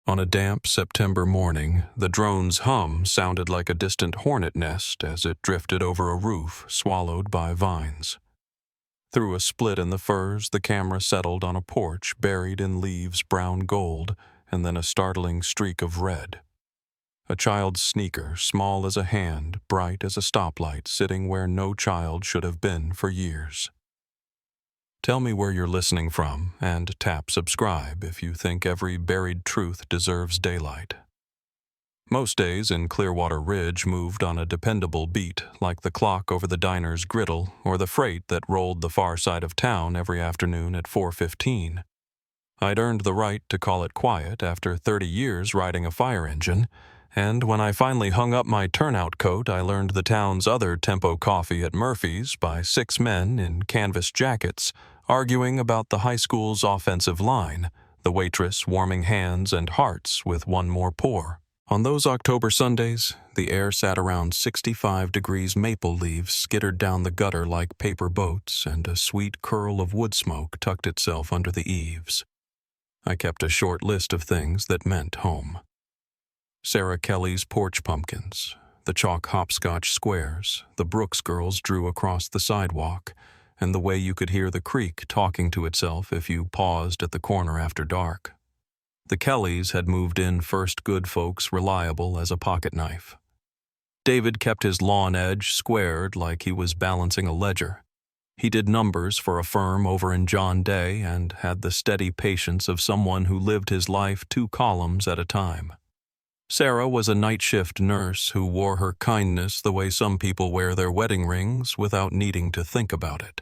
On a damp September morning, the drone's hum sounded like a distant hornet nest as it drifted over a roof swallowed by vines. Through a split in the firs, the camera settled on a porch buried in leaves brown gold and then a startling streak of red. A child's sneaker, small as a hand, bright as a stoplight, sitting where no child should have been for years. Tell me where you're listening from, and tap subscribe if you think every buried truth deserves daylight. Most days in Clearwater Ridge moved on a dependable beat, like the clock over the diner's griddle or the freight that rolled the far side of town every afternoon at 4:15. I'd earned the right to call it quiet after 30 years riding a fire engine, and when I finally hung up my turnout coat, I learned the town's other tempo coffee at Murphy's by 6 men in canvas jackets, arguing about the high school's offensive line, the waitress warming hands and hearts with one more pour. On those October Sundays, the air sat around 65 degrees. Maple leaves skittered down the gutter like paper boats, and a sweet curl of wood smoke tucked itself under the eaves. I kept a short list of things that meant home. Sarah Kelly's porch pumpkins, the chalk hopscotch squares the Brooks girls drew across the sidewalk, and the way you could hear the creek talking to itself if you paused at the corner after dark. The Kellys had moved in first good folks reliable as a pocket knife. David kept his lawn edge squared like he was balancing a ledger. He did numbers for a firm over in John Day and had the steady patience of someone who lived his life 2 columns at a time. Sarah was a night shift nurse who wore her kindness the way some people wear their wedding rings without needing to think about it.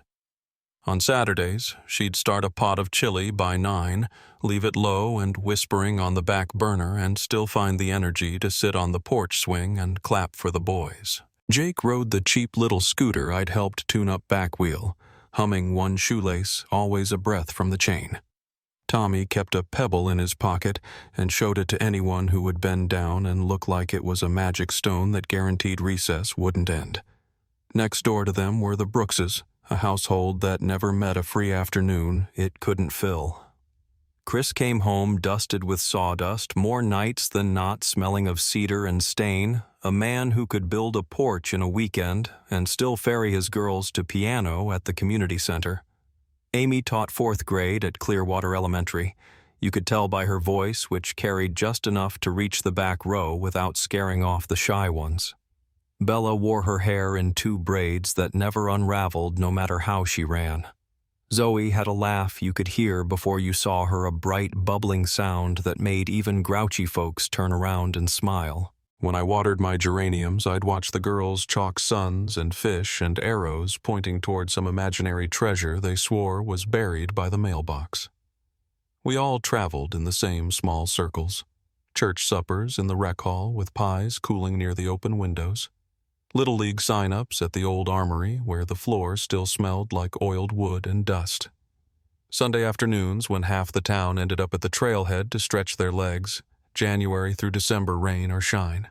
On Saturdays, she'd start a pot of chili by 9, leave it low and whispering on the back burner, and still find the energy to sit on the porch swing and clap for the boys. Jake rode the cheap little scooter I'd helped tune up back wheel, humming one shoelace, always a breath from the chain. Tommy kept a pebble in his pocket and showed it to anyone who would bend down and look like it was a magic stone that guaranteed recess wouldn't end. Next door to them were the Brookses, a household that never met a free afternoon it couldn't fill. Chris came home dusted with sawdust, more nights than not smelling of cedar and stain, a man who could build a porch in a weekend and still ferry his girls to piano at the community center. Amy taught 4th grade at Clearwater Elementary. You could tell by her voice, which carried just enough to reach the back row without scaring off the shy ones. Bella wore her hair in 2 braids that never unraveled no matter how she ran. Zoe had a laugh you could hear before you saw her, a bright, bubbling sound that made even grouchy folks turn around and smile. When I watered my geraniums, I'd watch the girls chalk suns and fish and arrows pointing toward some imaginary treasure they swore was buried by the mailbox. We all traveled in the same small circles. Church suppers in the rec hall with pies cooling near the open windows. Little League sign-ups at the old armory where the floor still smelled like oiled wood and dust. Sunday afternoons when half the town ended up at the trailhead to stretch their legs, January through December rain or shine.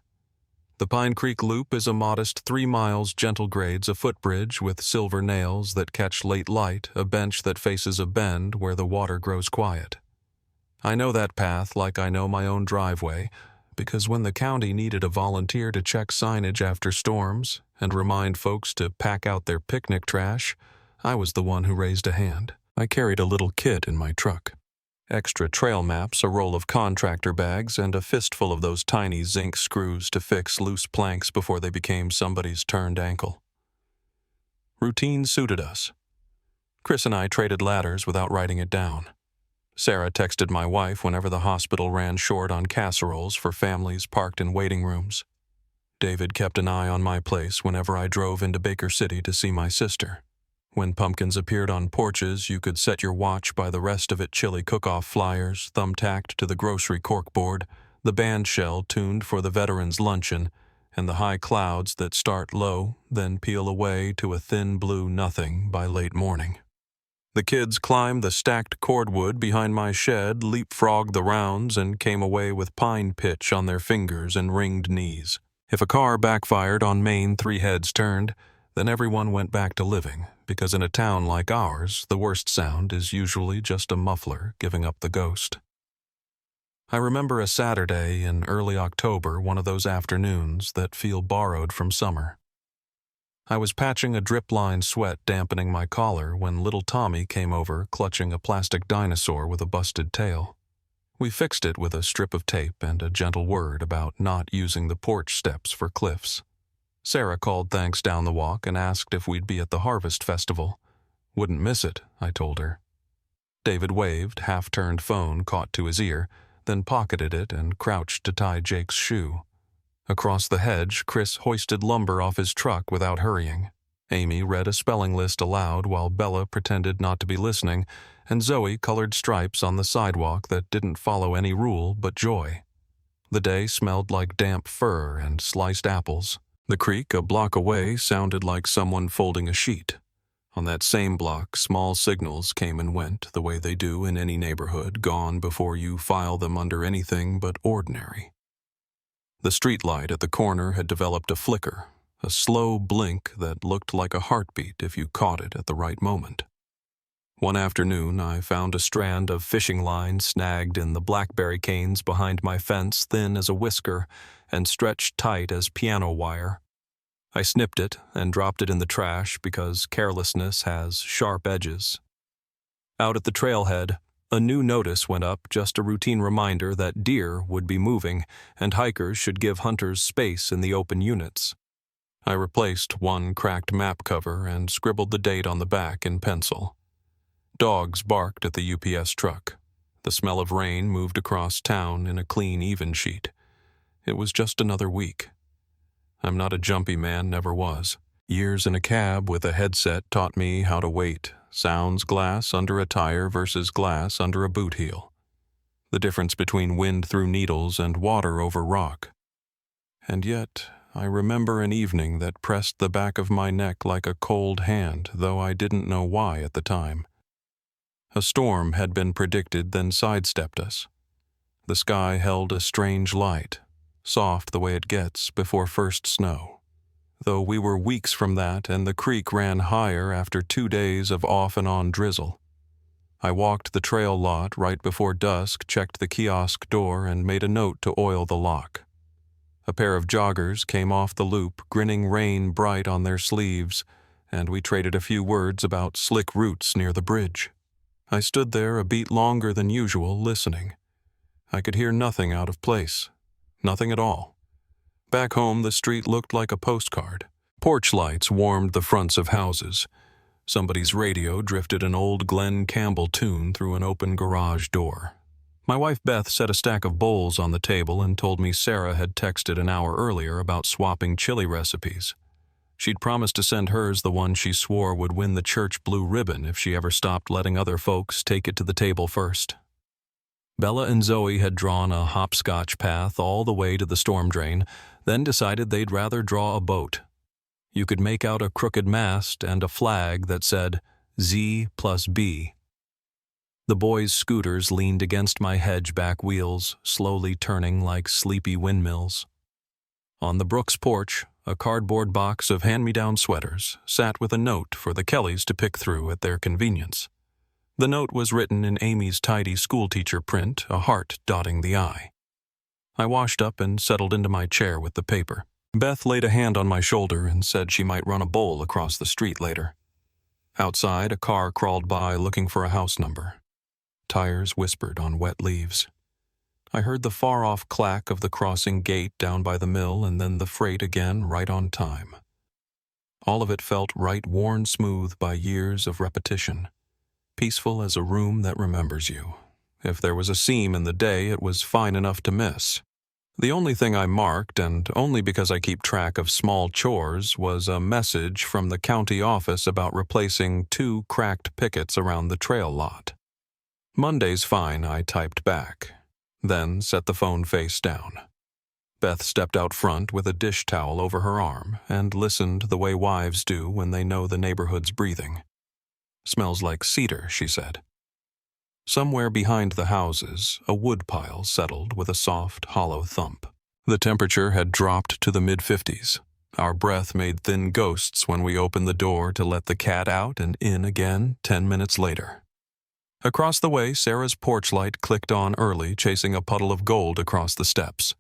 The Pine Creek Loop is a modest 3 miles gentle grades, a footbridge with silver nails that catch late light, a bench that faces a bend where the water grows quiet. I know that path like I know my own driveway, because when the county needed a volunteer to check signage after storms and remind folks to pack out their picnic trash, I was the one who raised a hand. I carried a little kit in my truck. Extra trail maps, a roll of contractor bags, and a fistful of those tiny zinc screws to fix loose planks before they became somebody's turned ankle. Routine suited us. Chris and I traded ladders without writing it down. Sarah texted my wife whenever the hospital ran short on casseroles for families parked in waiting rooms. David kept an eye on my place whenever I drove into Baker City to see my sister. When pumpkins appeared on porches, you could set your watch by the rest of it chili cook-off flyers thumbtacked to the grocery corkboard, the band shell tuned for the veterans' luncheon, and the high clouds that start low, then peel away to a thin blue nothing by late morning. The kids climbed the stacked cordwood behind my shed, leapfrogged the rounds, and came away with pine pitch on their fingers and ringed knees. If a car backfired on Main 3 heads turned, then everyone went back to living, because in a town like ours, the worst sound is usually just a muffler giving up the ghost. I remember a Saturday in early October, one of those afternoons that feel borrowed from summer. I was patching a drip-line sweat dampening my collar when little Tommy came over clutching a plastic dinosaur with a busted tail. We fixed it with a strip of tape and a gentle word about not using the porch steps for cliffs. Sarah called thanks down the walk and asked if we'd be at the Harvest Festival. Wouldn't miss it, I told her. David waved, half-turned phone caught to his ear, then pocketed it and crouched to tie Jake's shoe. Across the hedge, Chris hoisted lumber off his truck without hurrying. Amy read a spelling list aloud while Bella pretended not to be listening, and Zoe colored stripes on the sidewalk that didn't follow any rule but joy. The day smelled like damp fur and sliced apples. The creek a block away sounded like someone folding a sheet. On that same block, small signals came and went the way they do in any neighborhood gone before you file them under anything but ordinary. The streetlight at the corner had developed a flicker, a slow blink that looked like a heartbeat if you caught it at the right moment. One afternoon, I found a strand of fishing line snagged in the blackberry canes behind my fence, thin as a whisker and stretched tight as piano wire. I snipped it and dropped it in the trash because carelessness has sharp edges. Out at the trailhead, a new notice went up, just a routine reminder that deer would be moving and hikers should give hunters space in the open units. I replaced one cracked map cover and scribbled the date on the back in pencil. Dogs barked at the UPS truck. The smell of rain moved across town in a clean, even sheet. It was just another week. I'm not a jumpy man, never was. Years in a cab with a headset taught me how to wait. Sounds glass under a tire versus glass under a boot heel. The difference between wind through needles and water over rock. And yet, I remember an evening that pressed the back of my neck like a cold hand, though I didn't know why at the time. A storm had been predicted, then sidestepped us. The sky held a strange light, soft the way it gets before first snow. Though we were weeks from that and the creek ran higher after 2 days of off and on drizzle. I walked the trail lot right before dusk, checked the kiosk door, and made a note to oil the lock. A pair of joggers came off the loop, grinning rain bright on their sleeves, and we traded a few words about slick roots near the bridge. I stood there a beat longer than usual, listening. I could hear nothing out of place. Nothing at all. Back home, the street looked like a postcard. Porch lights warmed the fronts of houses. Somebody's radio drifted an old Glenn Campbell tune through an open garage door. My wife Beth set a stack of bowls on the table and told me Sarah had texted an hour earlier about swapping chili recipes. She'd promised to send hers the one she swore would win the church blue ribbon if she ever stopped letting other folks take it to the table first. Bella and Zoe had drawn a hopscotch path all the way to the storm drain, then decided they'd rather draw a boat. You could make out a crooked mast and a flag that said Z plus B. The boys' scooters leaned against my hedge back wheels, slowly turning like sleepy windmills. On the Brooks porch, a cardboard box of hand-me-down sweaters sat with a note for the Kellys to pick through at their convenience. The note was written in Amy's tidy schoolteacher print, a heart dotting the I. I washed up and settled into my chair with the paper. Beth laid a hand on my shoulder and said she might run a bowl across the street later. Outside, a car crawled by looking for a house number. Tires whispered on wet leaves. I heard the far-off clack of the crossing gate down by the mill and then the freight again right on time. All of it felt right worn smooth by years of repetition. Peaceful as a room that remembers you. If there was a seam in the day, it was fine enough to miss. The only thing I marked, and only because I keep track of small chores, was a message from the county office about replacing 2 cracked pickets around the trail lot. Monday's fine, I typed back, then set the phone face down. Beth stepped out front with a dish towel over her arm and listened the way wives do when they know the neighborhood's breathing. "Smells like cedar," she said. Somewhere behind the houses, a woodpile settled with a soft, hollow thump. The temperature had dropped to the mid-50s. Our breath made thin ghosts when we opened the door to let the cat out and in again 10 minutes later. Across the way, Sarah's porch light clicked on early, chasing a puddle of gold across the steps.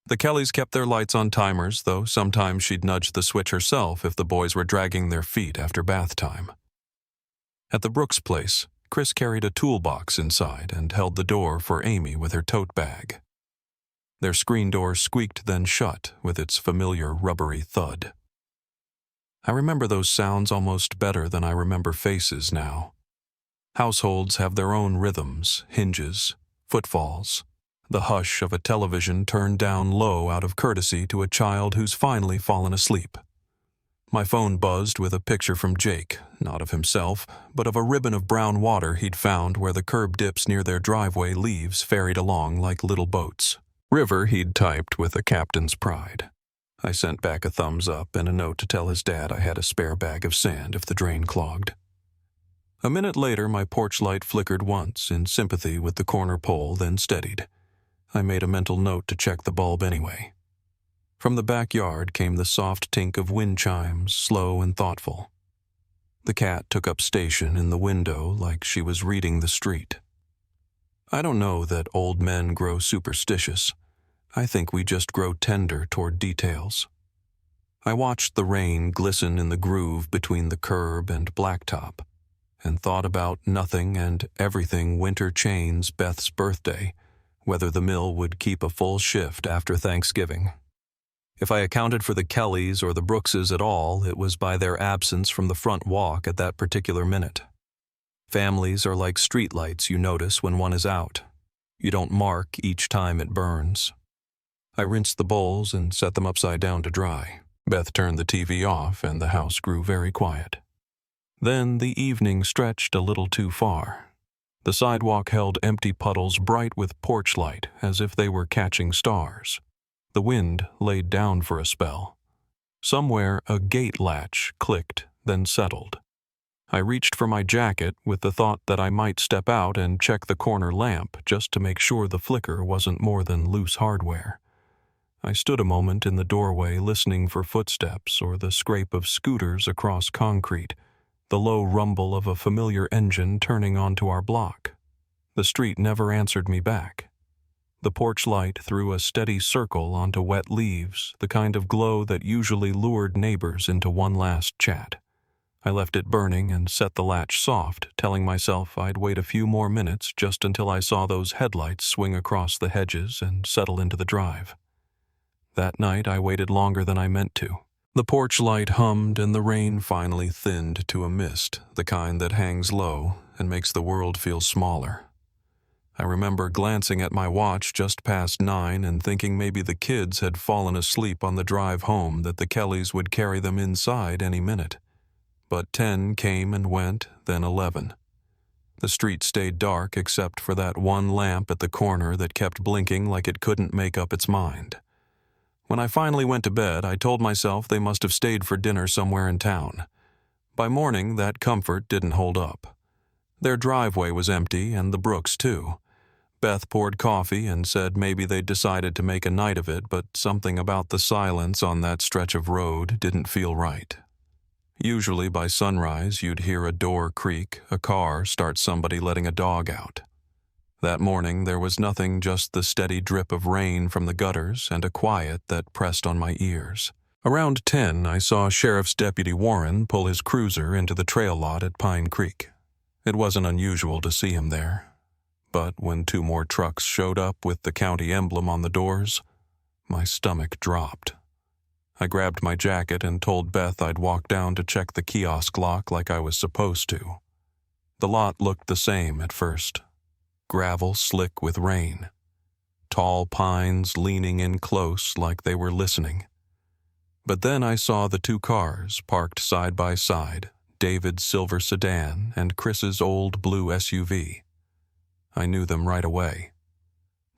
The Kellys kept their lights on timers, though sometimes she'd nudge the switch herself if the boys were dragging their feet after bath time. At the Brooks place, Chris carried a toolbox inside and held the door for Amy with her tote bag. Their screen door squeaked then shut with its familiar rubbery thud. I remember those sounds almost better than I remember faces now. Households have their own rhythms, hinges, footfalls, the hush of a television turned down low out of courtesy to a child who's finally fallen asleep. My phone buzzed with a picture from Jake, not of himself, but of a ribbon of brown water he'd found where the curb dips near their driveway leaves ferried along like little boats. River he'd typed with a captain's pride. I sent back a thumbs up and a note to tell his dad I had a spare bag of sand if the drain clogged. A minute later, my porch light flickered once in sympathy with the corner pole, then steadied. I made a mental note to check the bulb anyway. From the backyard came the soft tink of wind chimes, slow and thoughtful. The cat took up station in the window like she was reading the street. I don't know that old men grow superstitious. I think we just grow tender toward details. I watched the rain glisten in the groove between the curb and blacktop, and thought about nothing and everything winter chains Beth's birthday, whether the mill would keep a full shift after Thanksgiving. If I accounted for the Kellys or the Brookses at all, it was by their absence from the front walk at that particular minute. Families are like streetlights you notice when one is out. You don't mark each time it burns. I rinsed the bowls and set them upside down to dry. Beth turned the TV off and the house grew very quiet. Then the evening stretched a little too far. The sidewalk held empty puddles bright with porch light as if they were catching stars. The wind laid down for a spell. Somewhere a gate latch clicked, then settled. I reached for my jacket with the thought that I might step out and check the corner lamp just to make sure the flicker wasn't more than loose hardware. I stood a moment in the doorway listening for footsteps or the scrape of scooters across concrete, the low rumble of a familiar engine turning onto our block. The street never answered me back. The porch light threw a steady circle onto wet leaves, the kind of glow that usually lured neighbors into one last chat. I left it burning and set the latch soft, telling myself I'd wait a few more minutes just until I saw those headlights swing across the hedges and settle into the drive. That night I waited longer than I meant to. The porch light hummed and the rain finally thinned to a mist, the kind that hangs low and makes the world feel smaller. I remember glancing at my watch just past 9 and thinking maybe the kids had fallen asleep on the drive home, that the Kellys would carry them inside any minute. But 10 came and went, then 11. The street stayed dark except for that one lamp at the corner that kept blinking like it couldn't make up its mind. When I finally went to bed, I told myself they must have stayed for dinner somewhere in town. By morning, that comfort didn't hold up. Their driveway was empty, and the Brooks too. Beth poured coffee and said maybe they'd decided to make a night of it, but something about the silence on that stretch of road didn't feel right. Usually by sunrise, you'd hear a door creak, a car start somebody letting a dog out. That morning, there was nothing, just the steady drip of rain from the gutters and a quiet that pressed on my ears. Around 10, I saw Sheriff's Deputy Warren pull his cruiser into the trail lot at Pine Creek. It wasn't unusual to see him there. But when 2 more trucks showed up with the county emblem on the doors, my stomach dropped. I grabbed my jacket and told Beth I'd walk down to check the kiosk lock like I was supposed to. The lot looked the same at first. Gravel slick with rain. Tall pines leaning in close like they were listening. But then I saw the 2 cars parked side by side, David's silver sedan and Chris's old blue SUV. I knew them right away.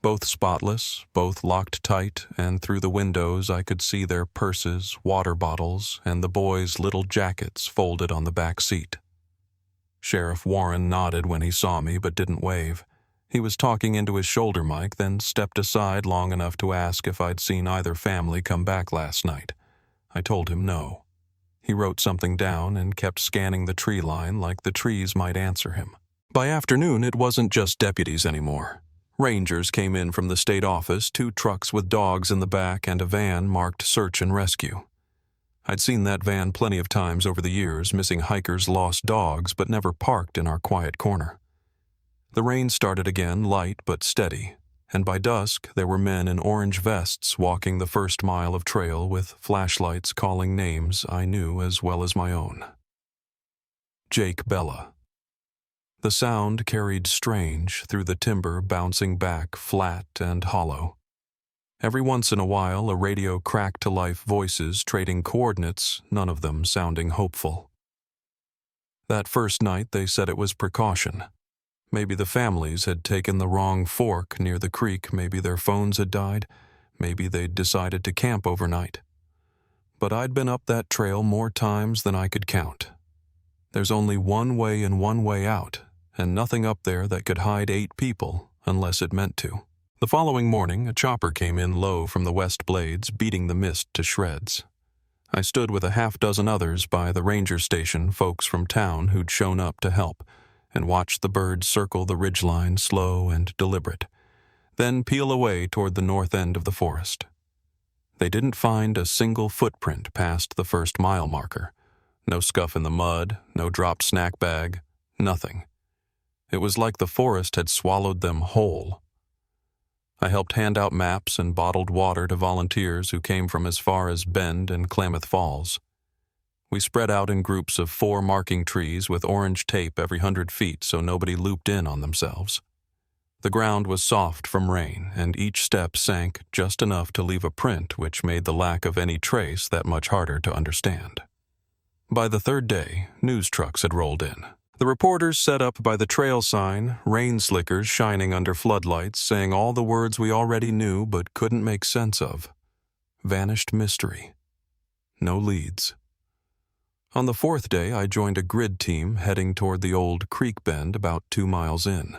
Both spotless, both locked tight, and through the windows I could see their purses, water bottles, and the boys' little jackets folded on the back seat. Sheriff Warren nodded when he saw me but didn't wave. He was talking into his shoulder mic, then stepped aside long enough to ask if I'd seen either family come back last night. I told him no. He wrote something down and kept scanning the tree line like the trees might answer him. By afternoon, it wasn't just deputies anymore. Rangers came in from the state office, 2 trucks with dogs in the back and a van marked search and rescue. I'd seen that van plenty of times over the years, missing hikers' lost dogs, but never parked in our quiet corner. The rain started again, light but steady, and by dusk there were men in orange vests walking the first mile of trail with flashlights calling names I knew as well as my own. Jake Bella. The sound carried strange through the timber, bouncing back flat and hollow. Every once in a while, a radio cracked to life, voices trading coordinates, none of them sounding hopeful. That first night, they said it was precaution. Maybe the families had taken the wrong fork near the creek, maybe their phones had died, maybe they'd decided to camp overnight. But I'd been up that trail more times than I could count. There's only one way in, one way out, and nothing up there that could hide 8 people unless it meant to. The following morning, a chopper came in low from the West Blades, beating the mist to shreds. I stood with a half-dozen others by the ranger station, folks from town who'd shown up to help, and watched the birds circle the ridgeline, slow and deliberate, then peel away toward the north end of the forest. They didn't find a single footprint past the first mile marker. No scuff in the mud, no dropped snack bag, nothing. It was like the forest had swallowed them whole. I helped hand out maps and bottled water to volunteers who came from as far as Bend and Klamath Falls. We spread out in groups of 4 marking trees with orange tape every 100 feet so nobody looped in on themselves. The ground was soft from rain, and each step sank just enough to leave a print which made the lack of any trace that much harder to understand. By the 3rd day, news trucks had rolled in. The reporters set up by the trail sign, rain slickers shining under floodlights, saying all the words we already knew but couldn't make sense of. Vanished mystery. No leads. On the 4th day, I joined a grid team heading toward the old creek bend about 2 miles in.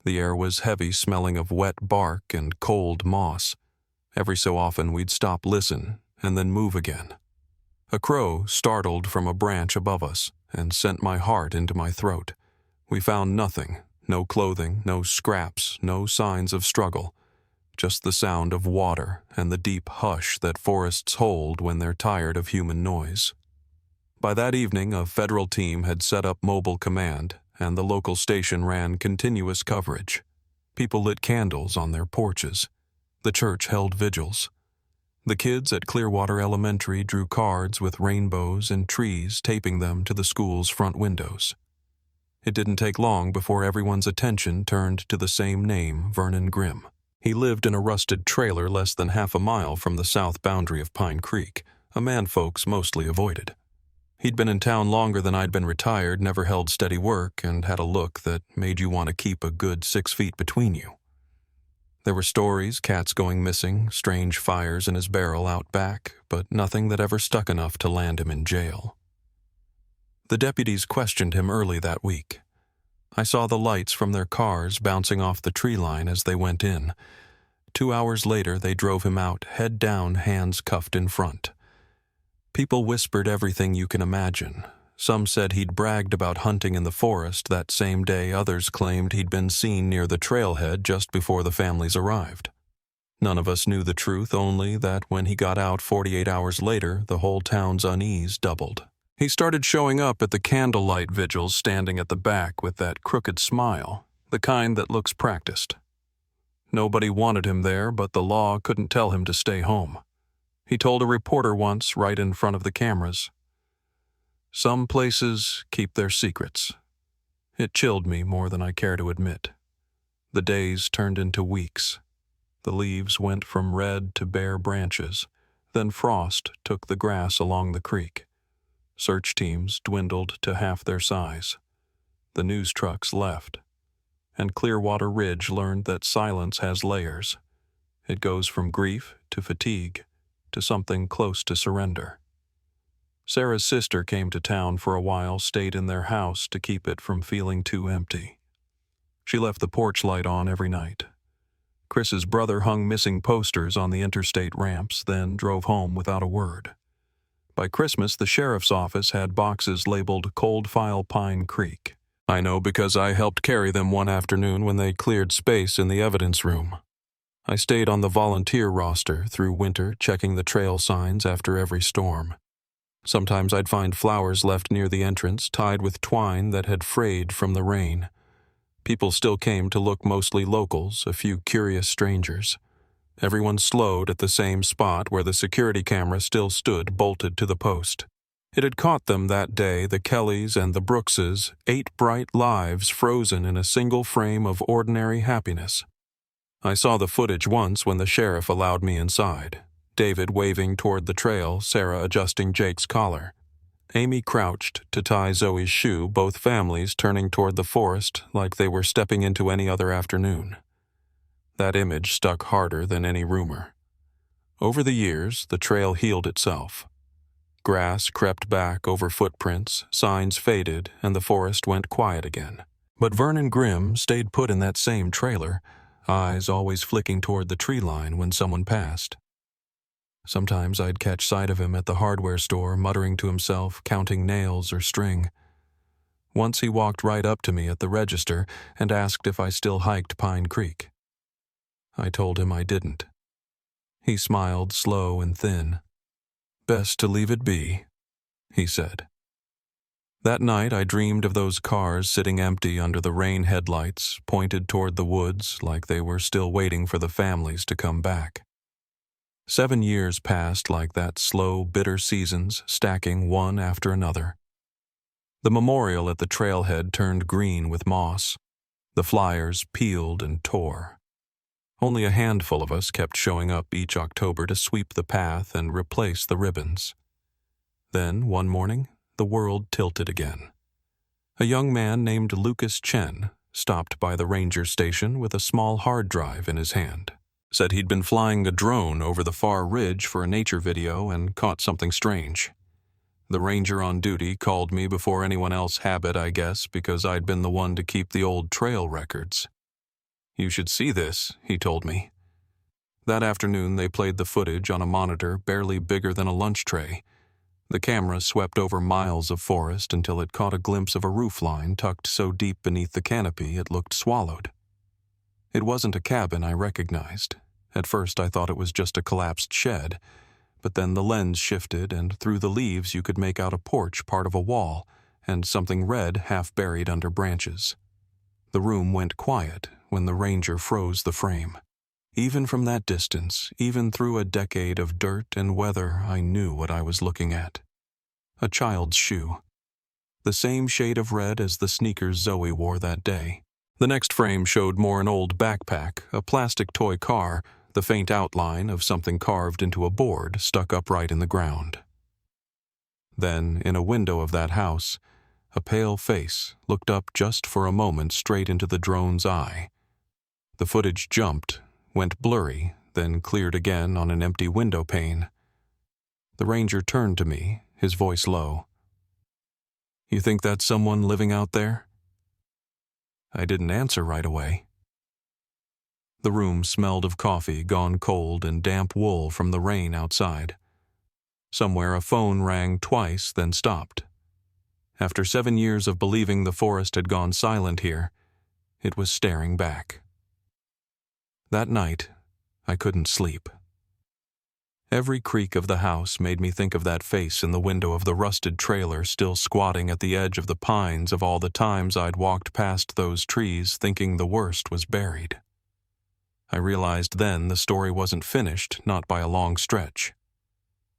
The air was heavy, smelling of wet bark and cold moss. Every so often we'd stop, listen, and then move again. A crow startled from a branch above us and sent my heart into my throat. We found nothing, no clothing, no scraps, no signs of struggle, just the sound of water and the deep hush that forests hold when they're tired of human noise. By that evening, a federal team had set up mobile command, and the local station ran continuous coverage. People lit candles on their porches. The church held vigils. The kids at Clearwater Elementary drew cards with rainbows and trees, taping them to the school's front windows. It didn't take long before everyone's attention turned to the same name, Vernon Grimm. He lived in a rusted trailer less than half a mile from the south boundary of Pine Creek, a man folks mostly avoided. He'd been in town longer than I'd been retired, never held steady work, and had a look that made you want to keep a good 6 feet between you. There were stories, cats going missing, strange fires in his barrel out back, but nothing that ever stuck enough to land him in jail. The deputies questioned him early that week. I saw the lights from their cars bouncing off the tree line as they went in. 2 hours later, they drove him out, head down, hands cuffed in front. People whispered everything you can imagine. Some said he'd bragged about hunting in the forest that same day. Others claimed he'd been seen near the trailhead just before the families arrived. None of us knew the truth, only that when he got out 48 hours later, the whole town's unease doubled. He started showing up at the candlelight vigils, standing at the back with that crooked smile, the kind that looks practiced. Nobody wanted him there, but the law couldn't tell him to stay home. He told a reporter once, right in front of the cameras, "Some places keep their secrets." It chilled me more than I care to admit. The days turned into weeks. The leaves went from red to bare branches. Then frost took the grass along the creek. Search teams dwindled to half their size. The news trucks left. And Clearwater Ridge learned that silence has layers. It goes from grief to fatigue to something close to surrender. Sarah's sister came to town for a while, stayed in their house to keep it from feeling too empty. She left the porch light on every night. Chris's brother hung missing posters on the interstate ramps, then drove home without a word. By Christmas, the sheriff's office had boxes labeled Cold File Pine Creek. I know because I helped carry them one afternoon when they cleared space in the evidence room. I stayed on the volunteer roster through winter, checking the trail signs after every storm. Sometimes I'd find flowers left near the entrance tied with twine that had frayed from the rain. People still came to look, mostly locals, a few curious strangers. Everyone slowed at the same spot where the security camera still stood bolted to the post. It had caught them that day, the Kellys and the Brookses, 8 bright lives frozen in a single frame of ordinary happiness. I saw the footage once when the sheriff allowed me inside. David waving toward the trail, Sarah adjusting Jake's collar. Amy crouched to tie Zoe's shoe, both families turning toward the forest like they were stepping into any other afternoon. That image stuck harder than any rumor. Over the years, the trail healed itself. Grass crept back over footprints, signs faded, and the forest went quiet again. But Vernon Grimm stayed put in that same trailer, eyes always flicking toward the tree line when someone passed. Sometimes I'd catch sight of him at the hardware store, muttering to himself, counting nails or string. Once he walked right up to me at the register and asked if I still hiked Pine Creek. I told him I didn't. He smiled, slow and thin. "Best to leave it be," he said. That night I dreamed of those cars sitting empty under the rain headlights, pointed toward the woods like they were still waiting for the families to come back. 7 years passed like that, slow, bitter seasons, stacking one after another. The memorial at the trailhead turned green with moss. The flyers peeled and tore. Only a handful of us kept showing up each October to sweep the path and replace the ribbons. Then, one morning, the world tilted again. A young man named Lucas Chen stopped by the ranger station with a small hard drive in his hand. Said he'd been flying a drone over the far ridge for a nature video and caught something strange. The ranger on duty called me before anyone else had it, I guess, because I'd been the one to keep the old trail records. "You should see this," he told me. That afternoon they played the footage on a monitor barely bigger than a lunch tray. The camera swept over miles of forest until it caught a glimpse of a roofline tucked so deep beneath the canopy it looked swallowed. It wasn't a cabin I recognized. At first I thought it was just a collapsed shed, but then the lens shifted and through the leaves you could make out a porch part of a wall and something red half buried under branches. The room went quiet when the ranger froze the frame. Even from that distance, even through a decade of dirt and weather, I knew what I was looking at. A child's shoe. The same shade of red as the sneakers Zoe wore that day. The next frame showed more an old backpack, a plastic toy car, the faint outline of something carved into a board stuck upright in the ground. Then, in a window of that house, a pale face looked up just for a moment straight into the drone's eye. The footage jumped, went blurry, then cleared again on an empty window pane. The ranger turned to me, his voice low. "You think that's someone living out there?" I didn't answer right away. The room smelled of coffee gone cold and damp wool from the rain outside. Somewhere a phone rang twice, then stopped. After 7 years of believing the forest had gone silent here, it was staring back. That night, I couldn't sleep. Every creak of the house made me think of that face in the window of the rusted trailer still squatting at the edge of the pines, of all the times I'd walked past those trees thinking the worst was buried. I realized then the story wasn't finished, not by a long stretch.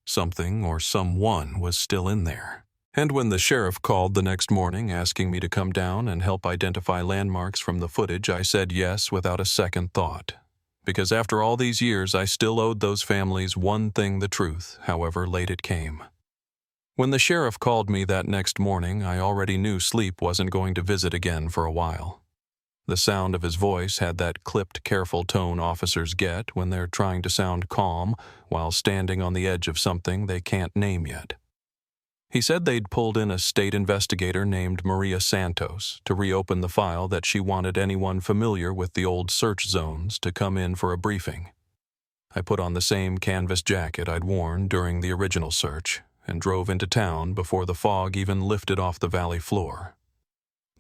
Something or someone was still in there. And when the sheriff called the next morning asking me to come down and help identify landmarks from the footage, I said yes without a second thought. Because after all these years, I still owed those families one thing, the truth, however late it came. When the sheriff called me that next morning, I already knew sleep wasn't going to visit again for a while. The sound of his voice had that clipped, careful tone officers get when they're trying to sound calm while standing on the edge of something they can't name yet. He said they'd pulled in a state investigator named Maria Santos to reopen the file, that she wanted anyone familiar with the old search zones to come in for a briefing. I put on the same canvas jacket I'd worn during the original search and drove into town before the fog even lifted off the valley floor.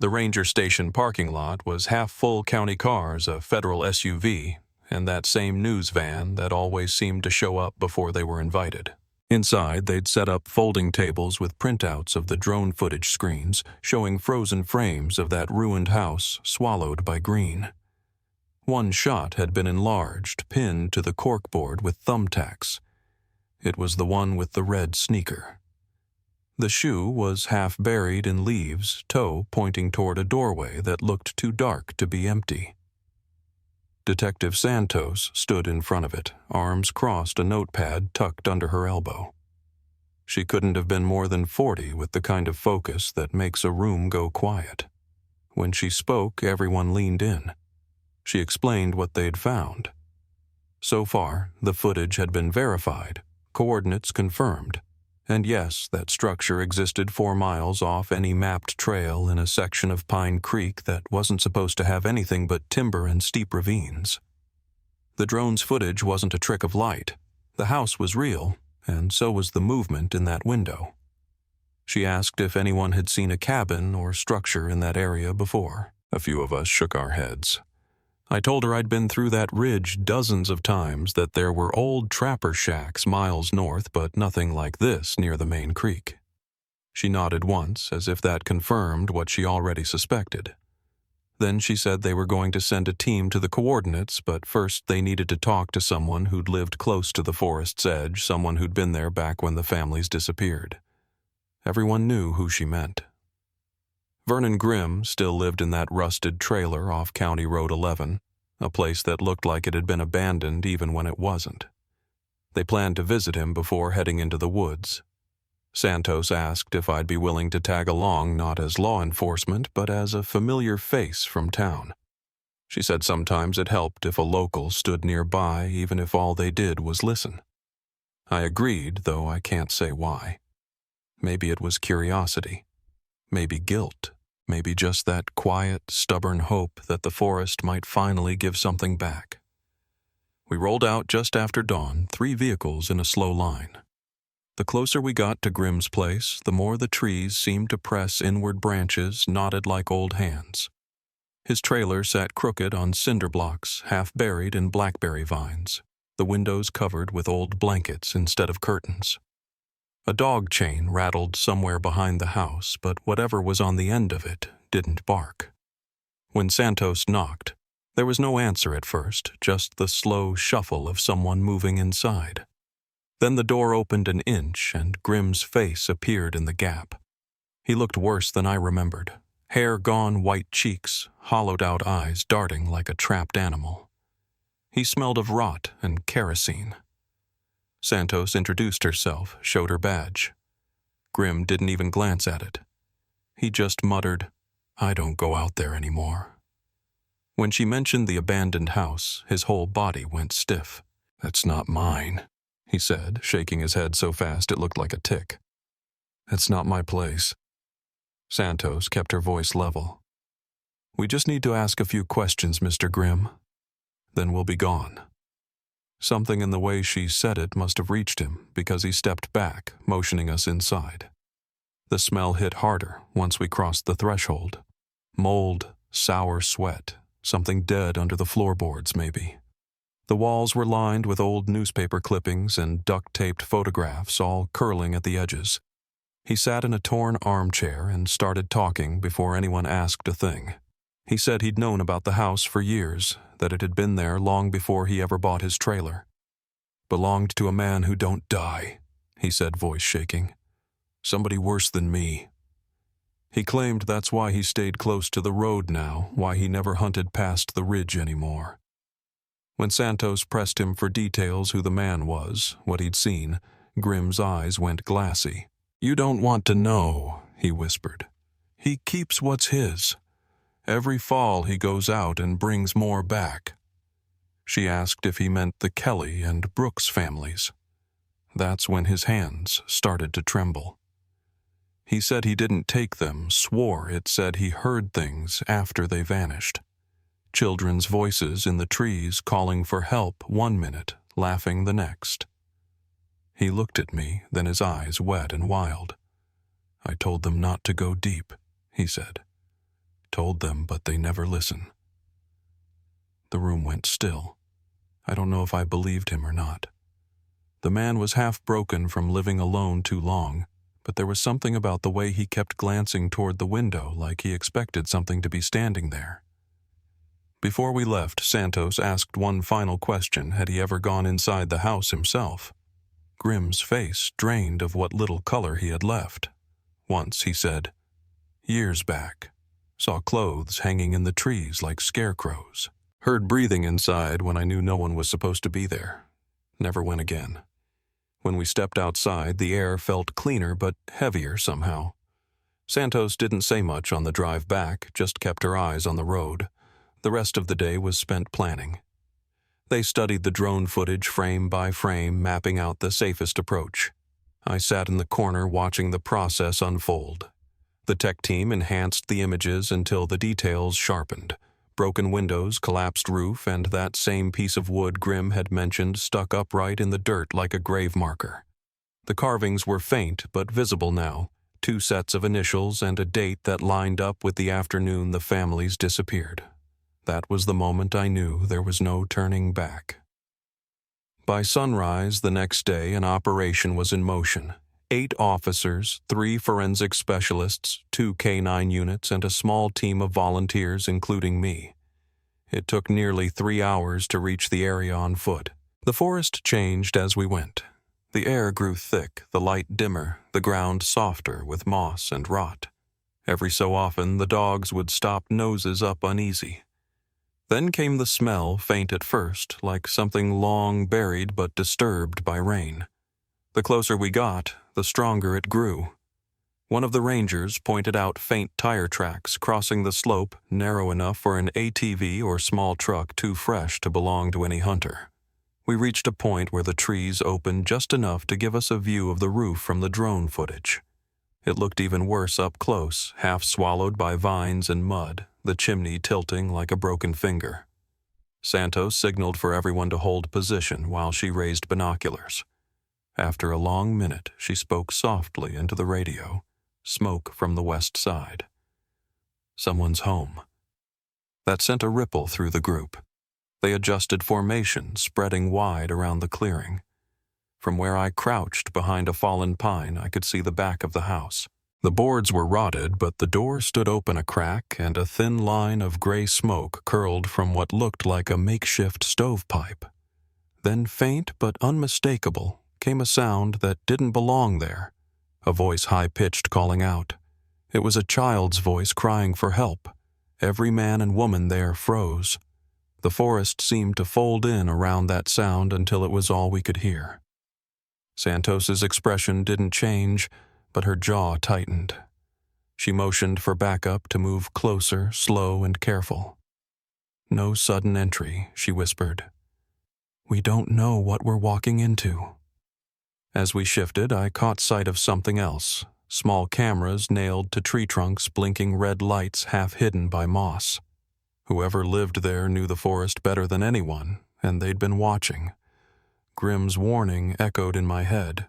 The ranger station parking lot was half full county cars, a federal SUV, and that same news van that always seemed to show up before they were invited. Inside, they'd set up folding tables with printouts of the drone footage screens showing frozen frames of that ruined house swallowed by green. One shot had been enlarged, pinned to the corkboard with thumbtacks. It was the one with the red sneaker. The shoe was half buried in leaves, toe pointing toward a doorway that looked too dark to be empty. Detective Santos stood in front of it, arms crossed, a notepad tucked under her elbow. She couldn't have been more than 40 with the kind of focus that makes a room go quiet. When she spoke, everyone leaned in. She explained what they'd found. So far, the footage had been verified, coordinates confirmed, and yes, that structure existed 4 miles off any mapped trail in a section of Pine Creek that wasn't supposed to have anything but timber and steep ravines. The drone's footage wasn't a trick of light. The house was real, and so was the movement in that window. She asked if anyone had seen a cabin or structure in that area before. A few of us shook our heads. I told her I'd been through that ridge dozens of times, that there were old trapper shacks miles north, but nothing like this near the main creek. She nodded once, as if that confirmed what she already suspected. Then she said they were going to send a team to the coordinates, but first they needed to talk to someone who'd lived close to the forest's edge, someone who'd been there back when the families disappeared. Everyone knew who she meant. Vernon Grimm still lived in that rusted trailer off County Road 11, a place that looked like it had been abandoned even when it wasn't. They planned to visit him before heading into the woods. Santos asked if I'd be willing to tag along, not as law enforcement, but as a familiar face from town. She said sometimes it helped if a local stood nearby, even if all they did was listen. I agreed, though I can't say why. Maybe it was curiosity. Maybe guilt, maybe just that quiet, stubborn hope that the forest might finally give something back. We rolled out just after dawn, 3 vehicles in a slow line. The closer we got to Grimm's place, the more the trees seemed to press inward branches knotted like old hands. His trailer sat crooked on cinder blocks, half buried in blackberry vines, the windows covered with old blankets instead of curtains. A dog chain rattled somewhere behind the house, but whatever was on the end of it didn't bark. When Santos knocked, there was no answer at first, just the slow shuffle of someone moving inside. Then the door opened an inch, and Grimm's face appeared in the gap. He looked worse than I remembered. Hair gone, white cheeks, hollowed-out eyes darting like a trapped animal. He smelled of rot and kerosene. Santos introduced herself, showed her badge. Grimm didn't even glance at it. He just muttered, "I don't go out there anymore." When she mentioned the abandoned house, his whole body went stiff. "That's not mine," he said, shaking his head so fast it looked like a tick. "That's not my place." Santos kept her voice level. "We just need to ask a few questions, Mr. Grimm. Then we'll be gone." Something in the way she said it must have reached him, because he stepped back, motioning us inside. The smell hit harder once we crossed the threshold. Mold, sour sweat, something dead under the floorboards, maybe. The walls were lined with old newspaper clippings and duct-taped photographs, all curling at the edges. He sat in a torn armchair and started talking before anyone asked a thing. He said he'd known about the house for years, that it had been there long before he ever bought his trailer. "Belonged to a man who don't die," he said, voice shaking. "Somebody worse than me." He claimed that's why he stayed close to the road now, why he never hunted past the ridge anymore. When Santos pressed him for details who the man was, what he'd seen, Grimm's eyes went glassy. "You don't want to know," he whispered. "He keeps what's his. Every fall he goes out and brings more back." She asked if he meant the Kelly and Brooks families. That's when his hands started to tremble. He said he didn't take them, swore it said he heard things after they vanished. Children's voices in the trees calling for help one minute, laughing the next. He looked at me, then his eyes wet and wild. "I told them not to go deep," he said. told them, but they never listen. The room went still. I don't know if I believed him or not. The man was half broken from living alone too long, but there was something about the way he kept glancing toward the window like he expected something to be standing there. Before we left, Santos asked one final question: had he ever gone inside the house himself? Grimm's face drained of what little color he had left. Once, he said, "Years back. Saw clothes hanging in the trees like scarecrows. Heard breathing inside when I knew no one was supposed to be there. Never went again. When we stepped outside, the air felt cleaner but heavier somehow." Santos didn't say much on the drive back, just kept her eyes on the road. The rest of the day was spent planning. They studied the drone footage frame by frame, mapping out the safest approach. I sat in the corner watching the process unfold. The tech team enhanced the images until the details sharpened. Broken windows, collapsed roof, and that same piece of wood Grimm had mentioned stuck upright in the dirt like a grave marker. The carvings were faint but visible now, 2 sets of initials and a date that lined up with the afternoon the families disappeared. That was the moment I knew there was no turning back. By sunrise the next day, an operation was in motion. 8 officers, 3 forensic specialists, 2 K-9 units, and a small team of volunteers, including me. It took nearly 3 hours to reach the area on foot. The forest changed as we went. The air grew thick, the light dimmer, the ground softer with moss and rot. Every so often, the dogs would stop noses up uneasy. Then came the smell, faint at first, like something long buried but disturbed by rain. The closer we got, the stronger it grew. One of the rangers pointed out faint tire tracks crossing the slope narrow enough for an ATV or small truck too fresh to belong to any hunter. We reached a point where the trees opened just enough to give us a view of the roof from the drone footage. It looked even worse up close, half swallowed by vines and mud, the chimney tilting like a broken finger. Santos signaled for everyone to hold position while she raised binoculars. After a long minute, she spoke softly into the radio, smoke from the west side. "Someone's home." That sent a ripple through the group. They adjusted formation, spreading wide around the clearing. From where I crouched behind a fallen pine, I could see the back of the house. The boards were rotted, but the door stood open a crack, and a thin line of gray smoke curled from what looked like a makeshift stovepipe. Then, faint but unmistakable, came a sound that didn't belong there, a voice high-pitched calling out. It was a child's voice crying for help. Every man and woman there froze. The forest seemed to fold in around that sound until it was all we could hear. Santos's expression didn't change, but her jaw tightened. She motioned for backup to move closer, slow and careful. "No sudden entry," she whispered. "We don't know what we're walking into." As we shifted, I caught sight of something else. Small cameras nailed to tree trunks, blinking red lights half hidden by moss. Whoever lived there knew the forest better than anyone, and they'd been watching. Grimm's warning echoed in my head.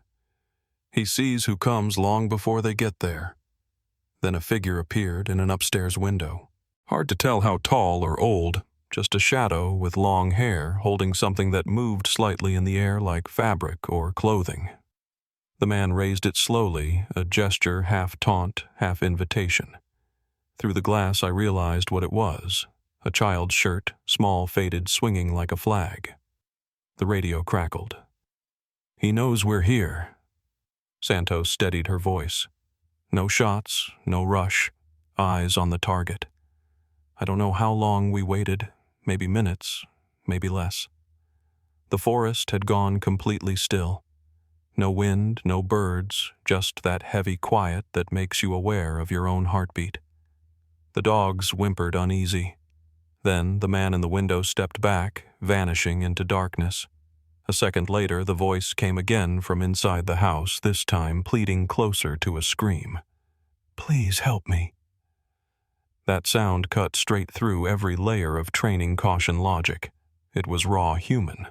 "He sees who comes long before they get there." Then a figure appeared in an upstairs window. Hard to tell how tall or old, just a shadow with long hair holding something that moved slightly in the air like fabric or clothing. The man raised it slowly, a gesture half taunt, half invitation. Through the glass I realized what it was, a child's shirt, small, faded, swinging like a flag. The radio crackled. "He knows we're here." Santos steadied her voice. No shots, no rush, eyes on the target. I don't know how long we waited, maybe minutes, maybe less. The forest had gone completely still. No wind, no birds, just that heavy quiet that makes you aware of your own heartbeat. The dogs whimpered uneasy. Then the man in the window stepped back, vanishing into darkness. A second later, the voice came again from inside the house, this time pleading closer to a scream. "Please help me." That sound cut straight through every layer of training caution logic. It was raw human.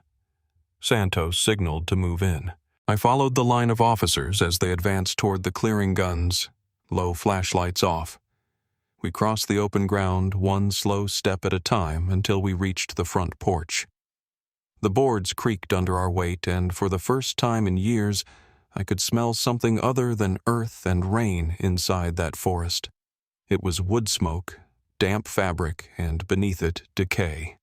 Santos signaled to move in. I followed the line of officers as they advanced toward the clearing guns, low flashlights off. We crossed the open ground one slow step at a time until we reached the front porch. The boards creaked under our weight, and for the first time in years, I could smell something other than earth and rain inside that forest. It was wood smoke, damp fabric, and beneath it, decay.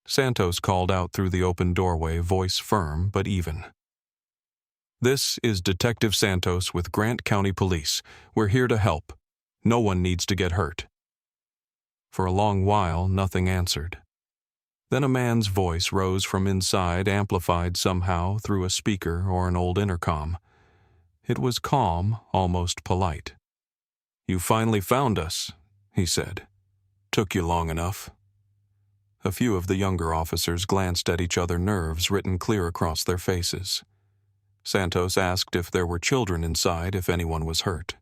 Santos called out through the open doorway, voice firm but even. "This is Detective Santos with Grant County Police. We're here to help. No one needs to get hurt." For a long while, nothing answered. Then a man's voice rose from inside, amplified somehow through a speaker or an old intercom. It was calm, almost polite. "You finally found us," he said. "Took you long enough." A few of the younger officers glanced at each other, nerves written clear across their faces. Santos asked if there were children inside, if anyone was hurt.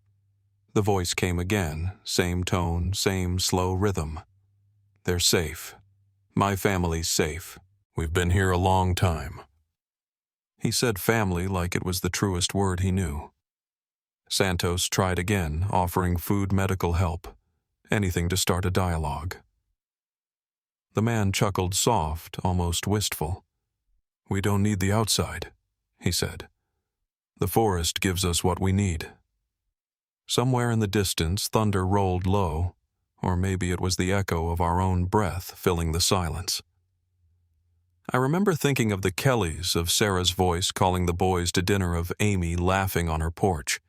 The voice came again, same tone, same slow rhythm. "They're safe. My family's safe. We've been here a long time." He said family like it was the truest word he knew. Santos tried again, offering food, medical help, anything to start a dialogue. The man chuckled soft, almost wistful. "We don't need the outside," he said. "The forest gives us what we need." Somewhere in the distance, thunder rolled low, or maybe it was the echo of our own breath filling the silence. I remember thinking of the Kellys, of Sarah's voice calling the boys to dinner, of Amy laughing on her porch.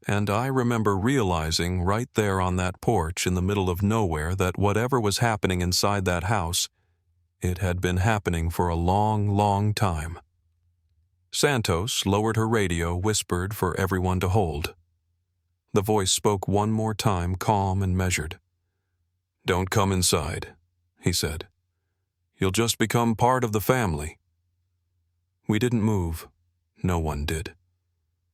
And I remember realizing right there on that porch in the middle of nowhere that whatever was happening inside that house, it had been happening for a long, long time. Santos lowered her radio, whispered for everyone to hold. The voice spoke one more time, calm and measured. "Don't come inside," he said. "You'll just become part of the family." We didn't move. No one did.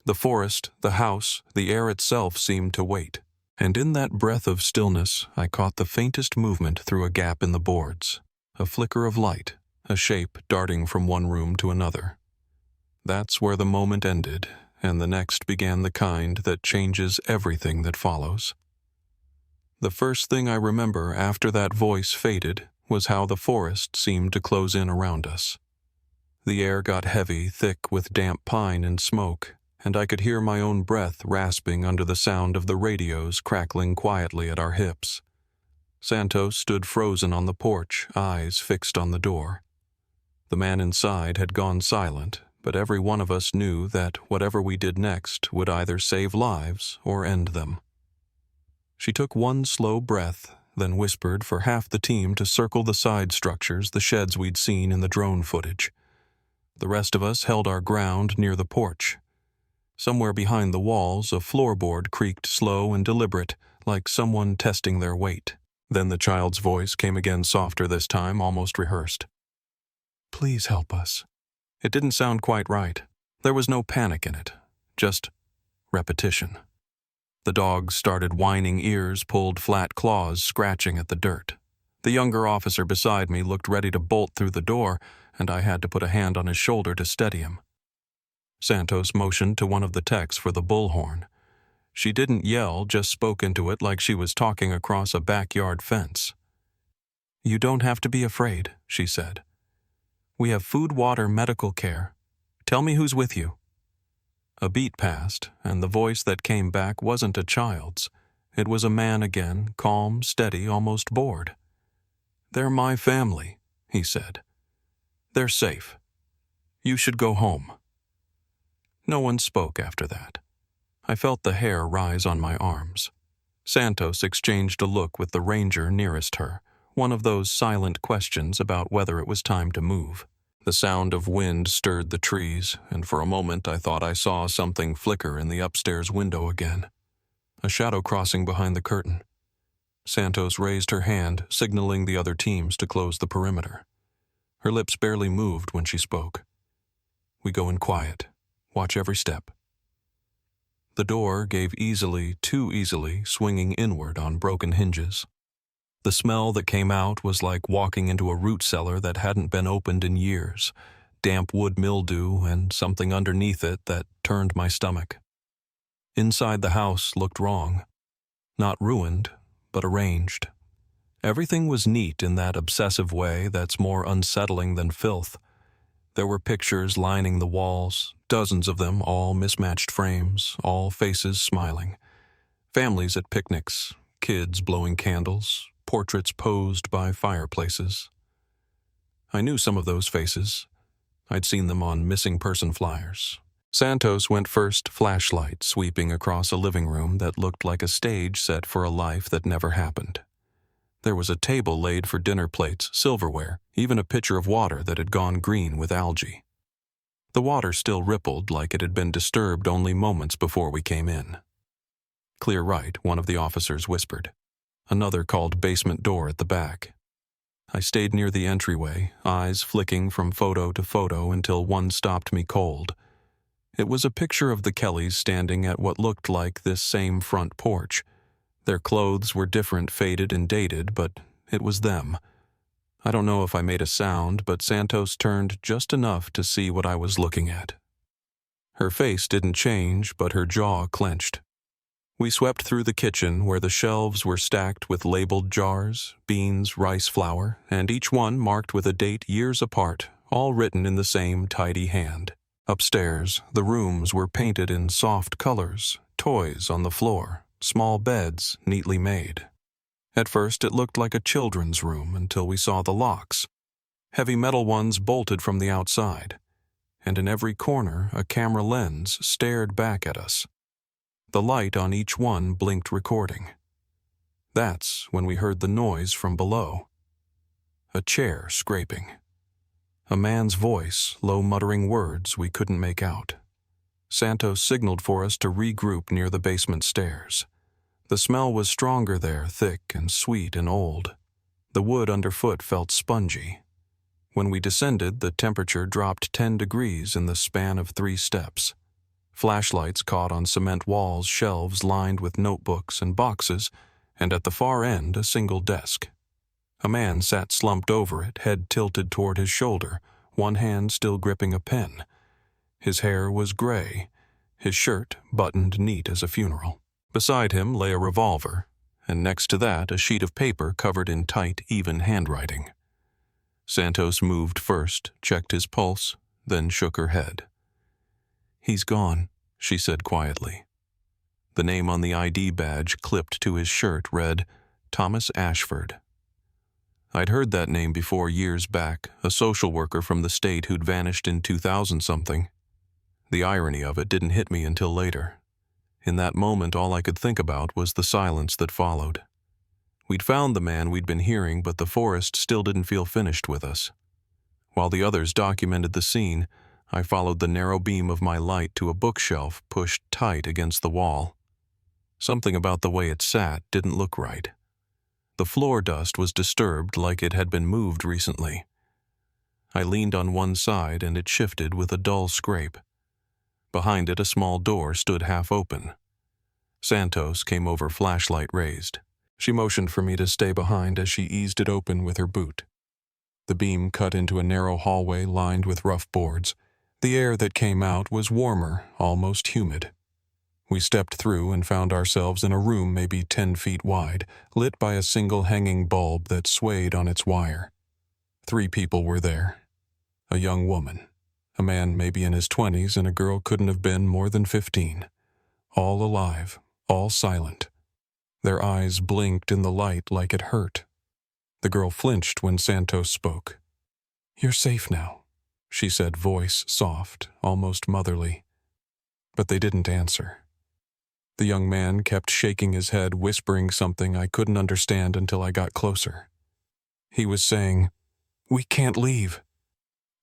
The forest, the house, the air itself seemed to wait. And in that breath of stillness, I caught the faintest movement through a gap in the boards, a flicker of light, a shape darting from one room to another. That's where the moment ended, and the next began the kind that changes everything that follows. The first thing I remember after that voice faded was how the forest seemed to close in around us. The air got heavy, thick with damp pine and smoke, and I could hear my own breath rasping under the sound of the radios crackling quietly at our hips. Santos stood frozen on the porch, eyes fixed on the door. The man inside had gone silent, but every one of us knew that whatever we did next would either save lives or end them. She took one slow breath, then whispered for half the team to circle the side structures, the sheds we'd seen in the drone footage. The rest of us held our ground near the porch. Somewhere behind the walls, a floorboard creaked slow and deliberate, like someone testing their weight. Then the child's voice came again, softer this time, almost rehearsed. "Please help us." It didn't sound quite right. There was no panic in it, just repetition. The dogs started whining, ears pulled, flat claws scratching at the dirt. The younger officer beside me looked ready to bolt through the door, and I had to put a hand on his shoulder to steady him. Santos motioned to one of the techs for the bullhorn. She didn't yell, just spoke into it like she was talking across a backyard fence. "You don't have to be afraid," she said. "We have food, water, medical care. Tell me who's with you." A beat passed, and the voice that came back wasn't a child's. It was a man again, calm, steady, almost bored. "They're my family," he said. "They're safe. You should go home." No one spoke after that. I felt the hair rise on my arms. Santos exchanged a look with the ranger nearest her, one of those silent questions about whether it was time to move. The sound of wind stirred the trees, and for a moment I thought I saw something flicker in the upstairs window again. A shadow crossing behind the curtain. Santos raised her hand, signaling the other teams to close the perimeter. Her lips barely moved when she spoke. "We go in quiet. Watch every step." The door gave easily, too easily, swinging inward on broken hinges. The smell that came out was like walking into a root cellar that hadn't been opened in years, damp wood mildew and something underneath it that turned my stomach. Inside the house looked wrong. not ruined, but arranged. Everything was neat in that obsessive way that's more unsettling than filth. There were pictures lining the walls, dozens of them, all mismatched frames, all faces smiling. Families at picnics, kids blowing candles, portraits posed by fireplaces. I knew some of those faces. I'd seen them on missing person flyers. Santos went first, flashlight sweeping across a living room that looked like a stage set for a life that never happened. There was a table laid for dinner plates, silverware, even a pitcher of water that had gone green with algae. The water still rippled like it had been disturbed only moments before we came in. "Clear right," one of the officers whispered. Another called basement door at the back. I stayed near the entryway, eyes flicking from photo to photo until one stopped me cold. It was a picture of the Kellys standing at what looked like this same front porch. Their clothes were different, faded and dated, but it was them. I don't know if I made a sound, but Santos turned just enough to see what I was looking at. Her face didn't change, but her jaw clenched. We swept through the kitchen where the shelves were stacked with labeled jars, beans, rice flour, and each one marked with a date years apart, all written in the same tidy hand. Upstairs, the rooms were painted in soft colors, toys on the floor, small beds neatly made. At first it looked like a children's room until we saw the locks. Heavy metal ones bolted from the outside, and in every corner a camera lens stared back at us. The light on each one blinked recording. That's when we heard the noise from below. A chair scraping. A man's voice, low muttering words we couldn't make out. Santos signaled for us to regroup near the basement stairs. The smell was stronger there, thick and sweet and old. The wood underfoot felt spongy. When we descended, the temperature dropped 10 degrees in the span of 3 steps. Flashlights caught on cement walls, shelves lined with notebooks and boxes, and at the far end a single desk. A man sat slumped over it, head tilted toward his shoulder, one hand still gripping a pen. His hair was gray, his shirt buttoned neat as a funeral. Beside him lay a revolver, and next to that a sheet of paper covered in tight, even handwriting. Santos moved first, checked his pulse, then shook her head. "He's gone," she said quietly. The name on the ID badge clipped to his shirt read, Thomas Ashford. I'd heard that name before years back, a social worker from the state who'd vanished in 2000-something. The irony of it didn't hit me until later. In that moment, all I could think about was the silence that followed. We'd found the man we'd been hearing, but the forest still didn't feel finished with us. While the others documented the scene, I followed the narrow beam of my light to a bookshelf pushed tight against the wall. Something about the way it sat didn't look right. The floor dust was disturbed like it had been moved recently. I leaned on one side and it shifted with a dull scrape. Behind it, a small door stood half open. Santos came over, flashlight raised. She motioned for me to stay behind as she eased it open with her boot. The beam cut into a narrow hallway lined with rough boards. The air that came out was warmer, almost humid. We stepped through and found ourselves in a room maybe 10 feet wide, lit by a single hanging bulb that swayed on its wire. 3 people were there. A young woman. A man maybe in his 20s and a girl couldn't have been more than 15. All alive, all silent. Their eyes blinked in the light like it hurt. The girl flinched when Santos spoke. "You're safe now," she said, voice soft, almost motherly. But they didn't answer. The young man kept shaking his head, whispering something I couldn't understand until I got closer. He was saying, "We can't leave.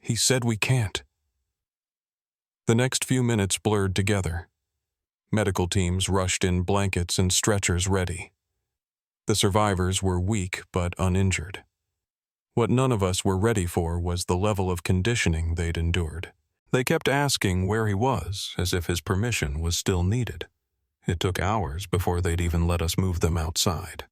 He said we can't." The next few minutes blurred together. Medical teams rushed in, blankets and stretchers ready. The survivors were weak but uninjured. What none of us were ready for was the level of conditioning they'd endured. They kept asking where he was, as if his permission was still needed. It took hours before they'd even let us move them outside.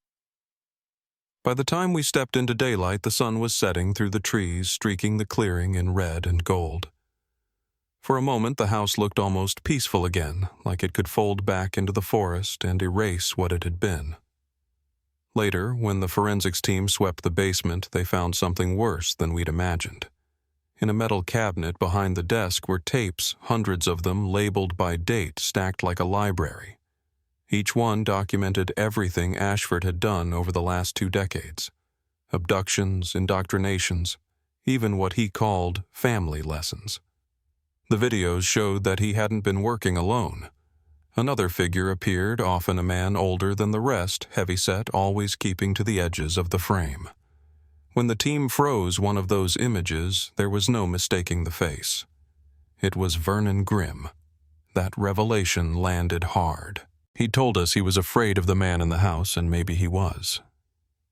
By the time we stepped into daylight, the sun was setting through the trees, streaking the clearing in red and gold. For a moment, the house looked almost peaceful again, like it could fold back into the forest and erase what it had been. Later, when the forensics team swept the basement, they found something worse than we'd imagined. In a metal cabinet behind the desk were tapes, hundreds of them labeled by date, stacked like a library. Each one documented everything Ashford had done over the last 2 decades. Abductions, indoctrinations, even what he called family lessons. The videos showed that he hadn't been working alone. Another figure appeared, often a man older than the rest, heavyset, always keeping to the edges of the frame. When the team froze one of those images, there was no mistaking the face. It was Vernon Grimm. That revelation landed hard. He'd told us he was afraid of the man in the house, and maybe he was.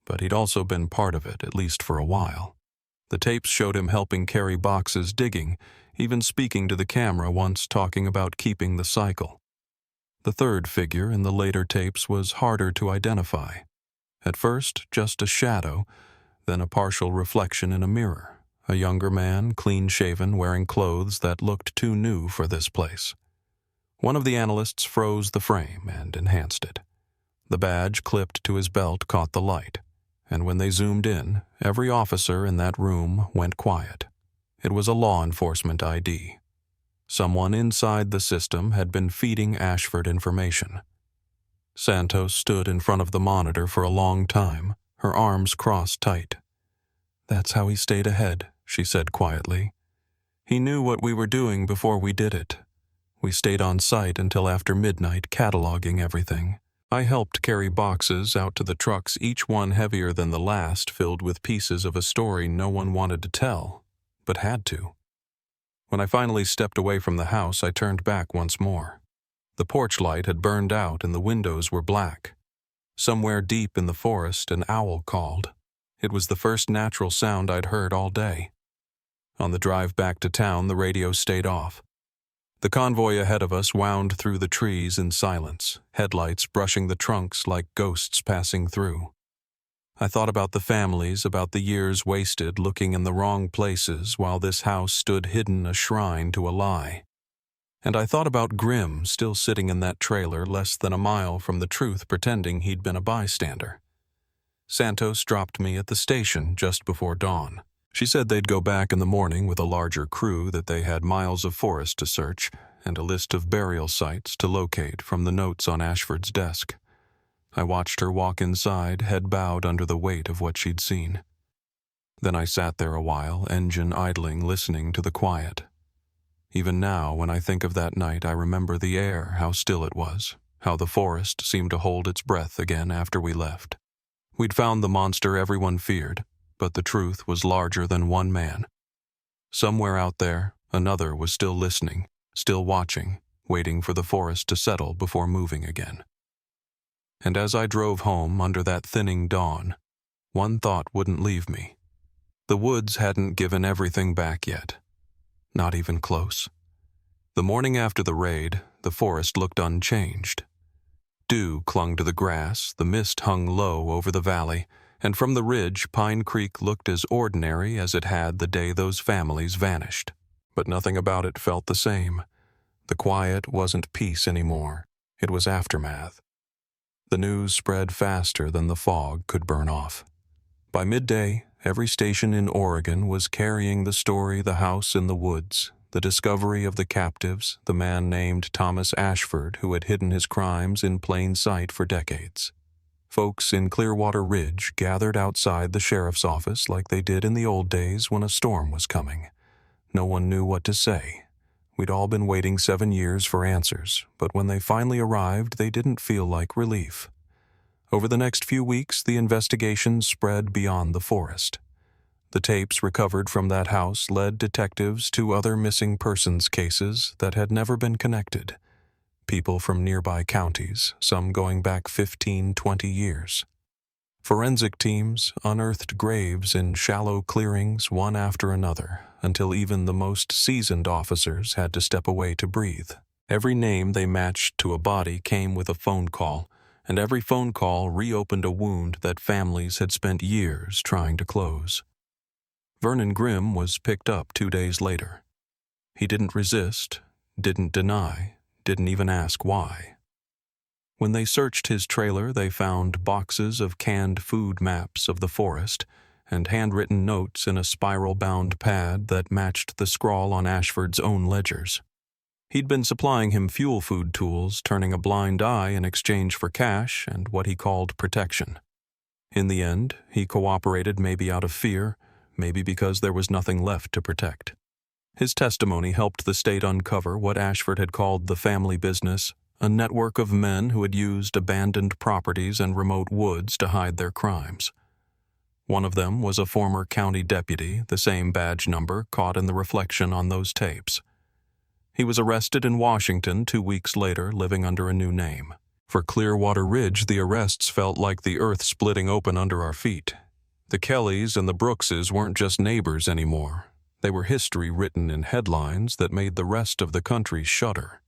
But he'd also been part of it, at least for a while. The tapes showed him helping carry boxes digging, even speaking to the camera once, talking about keeping the cycle. The third figure in the later tapes was harder to identify. At first, just a shadow, then a partial reflection in a mirror. A younger man, clean-shaven, wearing clothes that looked too new for this place. One of the analysts froze the frame and enhanced it. The badge clipped to his belt caught the light, and when they zoomed in, every officer in that room went quiet. It was a law enforcement ID. Someone inside the system had been feeding Ashford information. Santos stood in front of the monitor for a long time, her arms crossed tight. "That's how he stayed ahead," she said quietly. "He knew what we were doing before we did it. We stayed on site until after midnight, cataloging everything. I helped carry boxes out to the trucks, each one heavier than the last, filled with pieces of a story no one wanted to tell, but had to. When I finally stepped away from the house, I turned back once more. The porch light had burned out and the windows were black. Somewhere deep in the forest, an owl called. It was the first natural sound I'd heard all day. On the drive back to town, the radio stayed off. The convoy ahead of us wound through the trees in silence, headlights brushing the trunks like ghosts passing through. I thought about the families, about the years wasted looking in the wrong places while this house stood hidden, a shrine to a lie. And I thought about Grimm still sitting in that trailer less than a mile from the truth, pretending he'd been a bystander. Santos dropped me at the station just before dawn. She said they'd go back in the morning with a larger crew, that they had miles of forest to search and a list of burial sites to locate from the notes on Ashford's desk. I watched her walk inside, head bowed under the weight of what she'd seen. Then I sat there a while, engine idling, listening to the quiet. Even now, when I think of that night, I remember the air, how still it was, how the forest seemed to hold its breath again after we left. We'd found the monster everyone feared, but the truth was larger than one man. Somewhere out there, another was still listening, still watching, waiting for the forest to settle before moving again. And as I drove home under that thinning dawn, one thought wouldn't leave me. The woods hadn't given everything back yet. Not even close. The morning after the raid, the forest looked unchanged. Dew clung to the grass, the mist hung low over the valley, and from the ridge, Pine Creek looked as ordinary as it had the day those families vanished. But nothing about it felt the same. The quiet wasn't peace anymore. It was aftermath. The news spread faster than the fog could burn off. By midday, every station in Oregon was carrying the story, the house in the woods, the discovery of the captives, the man named Thomas Ashford who had hidden his crimes in plain sight for decades. Folks in Clearwater Ridge gathered outside the sheriff's office like they did in the old days when a storm was coming. No one knew what to say. We'd all been waiting 7 years for answers, but when they finally arrived, they didn't feel like relief. Over the next few weeks, the investigation spread beyond the forest. The tapes recovered from that house led detectives to other missing persons cases that had never been connected. People from nearby counties, some going back 15, 20 years. Forensic teams unearthed graves in shallow clearings one after another, until even the most seasoned officers had to step away to breathe. Every name they matched to a body came with a phone call, and every phone call reopened a wound that families had spent years trying to close. Vernon Grimm was picked up 2 days later. He didn't resist, didn't deny, didn't even ask why. When they searched his trailer, they found boxes of canned food maps of the forest and handwritten notes in a spiral-bound pad that matched the scrawl on Ashford's own ledgers. He'd been supplying him fuel food tools, turning a blind eye in exchange for cash and what he called protection. In the end, he cooperated, maybe out of fear, maybe because there was nothing left to protect. His testimony helped the state uncover what Ashford had called the family business, a network of men who had used abandoned properties and remote woods to hide their crimes. One of them was a former county deputy, the same badge number caught in the reflection on those tapes. He was arrested in Washington 2 weeks later, living under a new name. For Clearwater Ridge, the arrests felt like the earth splitting open under our feet. The Kellys and the Brookses weren't just neighbors anymore. They were history written in headlines that made the rest of the country shudder.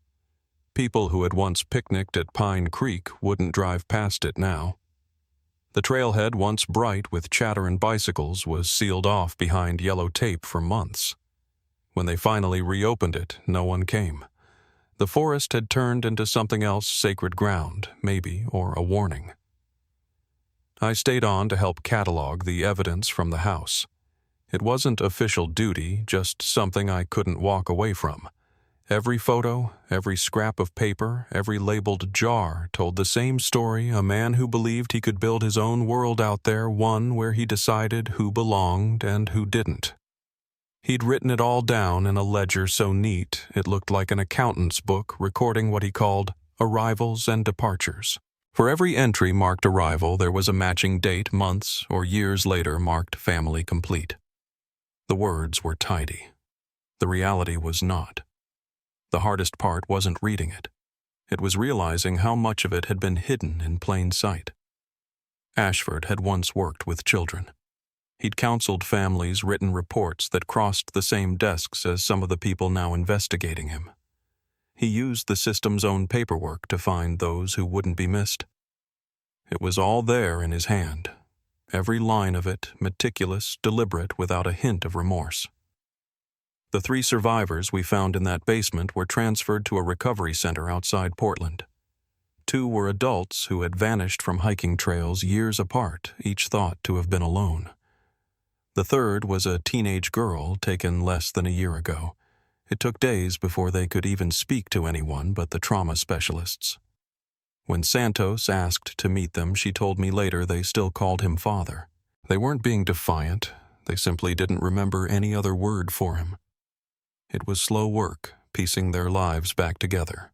People who had once picnicked at Pine Creek wouldn't drive past it now. The trailhead, once bright with chatter and bicycles, was sealed off behind yellow tape for months. When they finally reopened it, no one came. The forest had turned into something else, sacred ground, maybe, or a warning. I stayed on to help catalog the evidence from the house. It wasn't official duty, just something I couldn't walk away from. Every photo, every scrap of paper, every labeled jar told the same story: a man who believed he could build his own world out there, one where he decided who belonged and who didn't. He'd written it all down in a ledger so neat it looked like an accountant's book recording what he called arrivals and departures. For every entry marked arrival, there was a matching date, months or years later marked family complete. The words were tidy. The reality was not. The hardest part wasn't reading it. It was realizing how much of it had been hidden in plain sight. Ashford had once worked with children. He'd counseled families, written reports that crossed the same desks as some of the people now investigating him. He used the system's own paperwork to find those who wouldn't be missed. It was all there in his hand, every line of it meticulous, deliberate, without a hint of remorse. The 3 survivors we found in that basement were transferred to a recovery center outside Portland. 2 were adults who had vanished from hiking trails years apart, each thought to have been alone. The 3rd was a teenage girl taken less than a year ago. It took days before they could even speak to anyone but the trauma specialists. When Santos asked to meet them, she told me later they still called him father. They weren't being defiant. They simply didn't remember any other word for him. It was slow work, piecing their lives back together.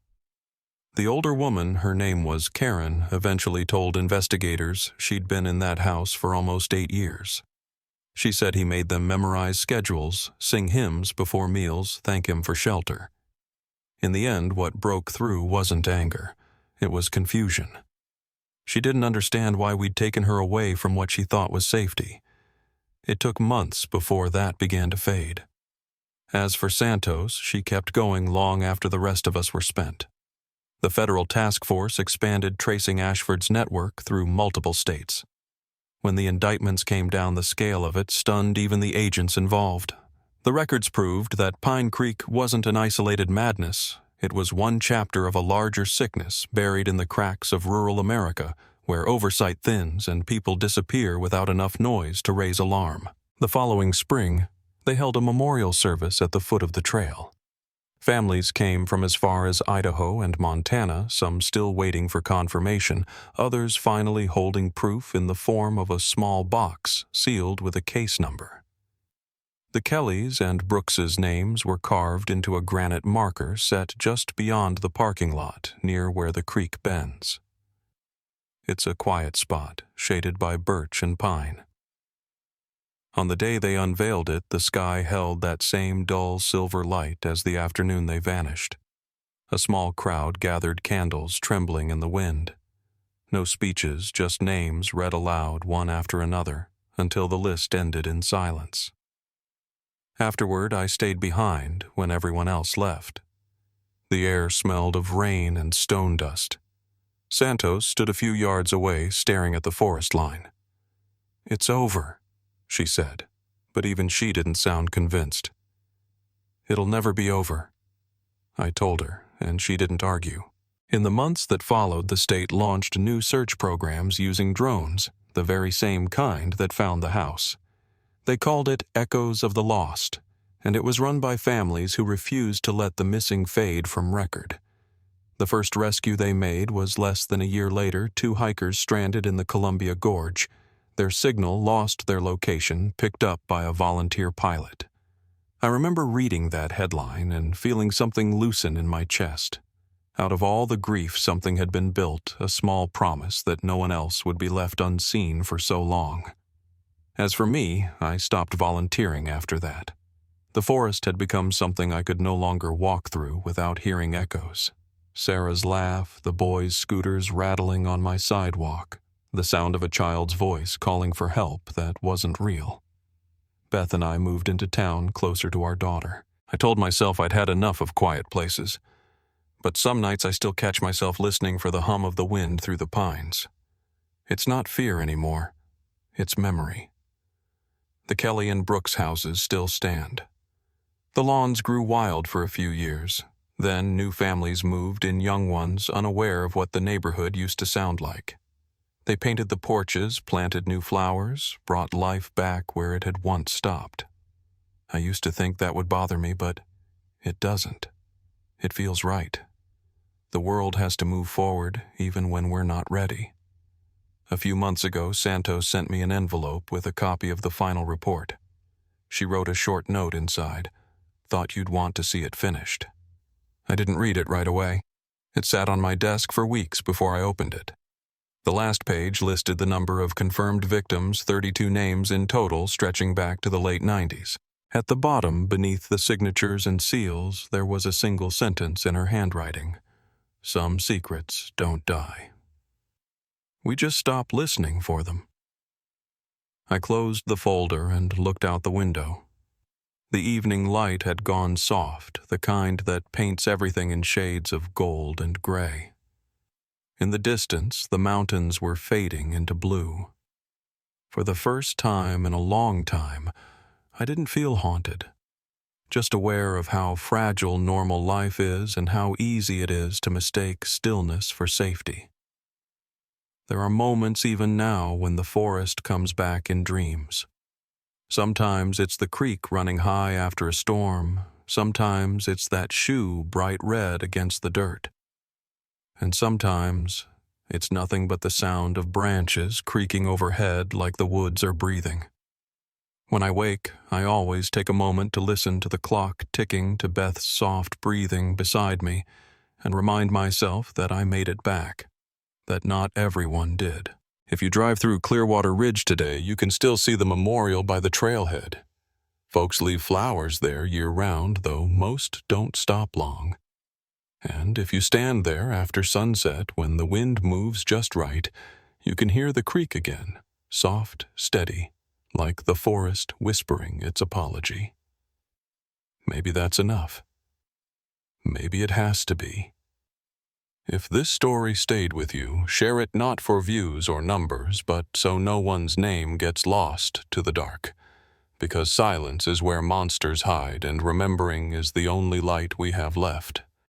The older woman, her name was Karen, eventually told investigators she'd been in that house for almost 8 years. She said he made them memorize schedules, sing hymns before meals, thank him for shelter. In the end, what broke through wasn't anger. It was confusion. She didn't understand why we'd taken her away from what she thought was safety. It took months before that began to fade. As for Santos, she kept going long after the rest of us were spent. The federal task force expanded tracing Ashford's network through multiple states. When the indictments came down, the scale of it stunned even the agents involved. The records proved that Pine Creek wasn't an isolated madness. It was one chapter of a larger sickness buried in the cracks of rural America, where oversight thins and people disappear without enough noise to raise alarm. The following spring, they held a memorial service at the foot of the trail. Families came from as far as Idaho and Montana, some still waiting for confirmation, others finally holding proof in the form of a small box sealed with a case number. The Kellys and Brooks's names were carved into a granite marker set just beyond the parking lot near where the creek bends. It's a quiet spot, shaded by birch and pine. On the day they unveiled it, the sky held that same dull silver light as the afternoon they vanished. A small crowd gathered, candles trembling in the wind. No speeches, just names read aloud one after another, until the list ended in silence. Afterward, I stayed behind when everyone else left. The air smelled of rain and stone dust. Santos stood a few yards away, staring at the forest line. "It's over," she said, but even she didn't sound convinced. It'll never be over, I told her, and she didn't argue. In the months that followed, the state launched new search programs using drones, the very same kind that found the house. They called it Echoes of the Lost, and it was run by families who refused to let the missing fade from record. The first rescue they made was less than a year later, 2 hikers stranded in the Columbia Gorge. Their signal lost their location, picked up by a volunteer pilot. I remember reading that headline and feeling something loosen in my chest. Out of all the grief, something had been built, a small promise that no one else would be left unseen for so long. As for me, I stopped volunteering after that. The forest had become something I could no longer walk through without hearing echoes. Sarah's laugh, the boys' scooters rattling on my sidewalk, the sound of a child's voice calling for help that wasn't real. Beth and I moved into town closer to our daughter. I told myself I'd had enough of quiet places, but some nights I still catch myself listening for the hum of the wind through the pines. It's not fear anymore, it's memory. The Kelly and Brooks houses still stand. The lawns grew wild for a few years. Then new families moved in, young ones unaware of what the neighborhood used to sound like. They painted the porches, planted new flowers, brought life back where it had once stopped. I used to think that would bother me, but it doesn't. It feels right. The world has to move forward even when we're not ready. A few months ago, Santos sent me an envelope with a copy of the final report. She wrote a short note inside. Thought you'd want to see it finished. I didn't read it right away. It sat on my desk for weeks before I opened it. The last page listed the number of confirmed victims, 32 names in total, stretching back to the late 90s. At the bottom, beneath the signatures and seals, there was a single sentence in her handwriting. Some secrets don't die. We just stopped listening for them. I closed the folder and looked out the window. The evening light had gone soft, the kind that paints everything in shades of gold and gray. In the distance, the mountains were fading into blue. For the first time in a long time, I didn't feel haunted, just aware of how fragile normal life is and how easy it is to mistake stillness for safety. There are moments even now when the forest comes back in dreams. Sometimes it's the creek running high after a storm. Sometimes it's that shoe bright red against the dirt. And sometimes it's nothing but the sound of branches creaking overhead like the woods are breathing. When I wake, I always take a moment to listen to the clock ticking to Beth's soft breathing beside me and remind myself that I made it back, that not everyone did. If you drive through Clearwater Ridge today, you can still see the memorial by the trailhead. Folks leave flowers there year-round, though most don't stop long. And if you stand there after sunset when the wind moves just right, you can hear the creek again, soft, steady, like the forest whispering its apology. Maybe that's enough. Maybe it has to be. If this story stayed with you, share it not for views or numbers, but so no one's name gets lost to the dark. Because silence is where monsters hide, and remembering is the only light we have left.